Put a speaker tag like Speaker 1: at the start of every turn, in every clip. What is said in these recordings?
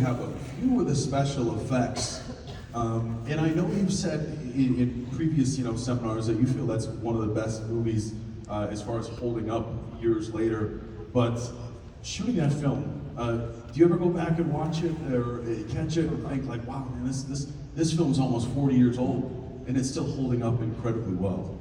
Speaker 1: have a few of the special effects. And I know you've said in previous seminars that you feel that's one of the best movies as far as holding up years later. But shooting that film, do you ever go back and watch it or catch it and think like, wow, man, this film's almost 40 years old and it's still holding up incredibly well?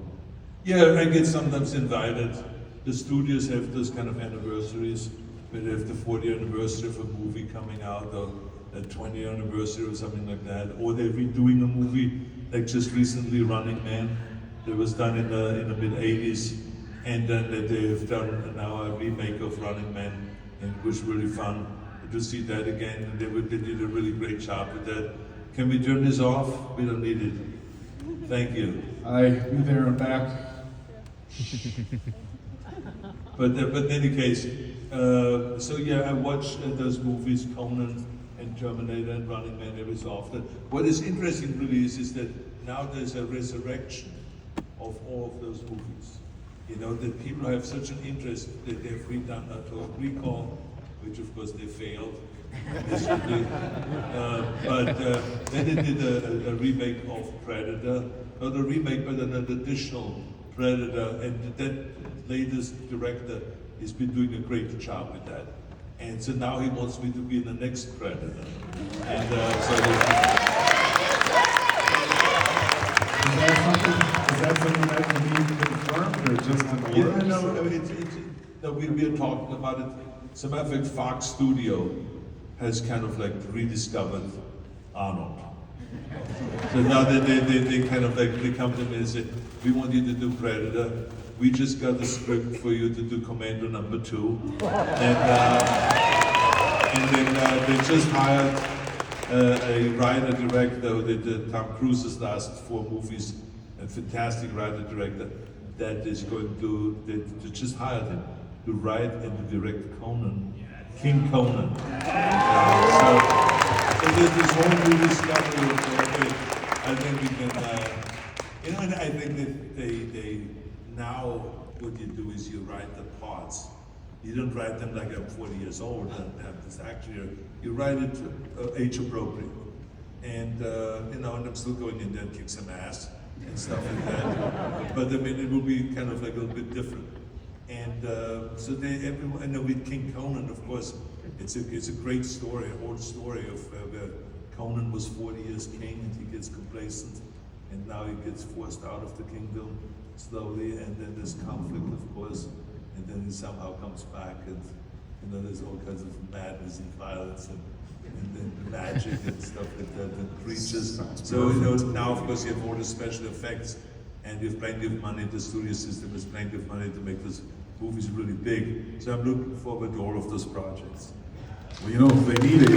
Speaker 2: Yeah, I get sometimes invited. The studios have those kind of anniversaries, where they have the 40th anniversary of a movie coming out, or a 20th anniversary or something like that, or they're redoing a movie, like just recently Running Man, that was done in the mid-80s, and then they have done now a remake of Running Man, and it was really fun to see that again, and they did a really great job with that. Can we turn this off? We don't need it. Thank you.
Speaker 1: You there and back.
Speaker 2: But in any case, so yeah, I watch those movies, Conan and Terminator and Running Man every so often. What is interesting really is that now there's a resurrection of all of those movies. You know, that people have such an interest that they've redone Total Recall, which of course they failed. But then they did a remake of Predator, not a remake but an additional Predator, and that latest director has been doing a great job with that. And so now he wants me to be in the next Predator. And so
Speaker 1: Is that something that can be confirmed or just in the works?
Speaker 2: No, we are talking about it. As a matter of fact, Fox Studio has kind of like rediscovered Arnold. So now they kind of like, they come to me and say, we want you to do Predator. We just got the script for you to do Commando #2. And then they just hired a writer-director who did Tom Cruise's last 4 movies, a fantastic writer-director that is going to, they just hired him to write and to direct Conan, King Conan. So there's this whole new discovery of it. I think we can, and I think that they now what you do is you write the parts. You don't write them like I'm 40 years old and have this actually, you write it age appropriate. And and I'm still going in there and kick some ass and stuff like that. But I mean, it will be kind of like a little bit different. And so everyone, and with King Conan, of course, it's a great story, an old story of where Conan was 40 years king and he gets complacent, and now he gets forced out of the kingdom slowly, and then there's conflict, of course, and then he somehow comes back, and there's all kinds of madness and violence and then magic and stuff like that, and creatures. So now of course you have all the special effects, and you have plenty of money. The studio system has plenty of money to make those movies really big. So I'm looking forward to all of those projects.
Speaker 1: Well, they need a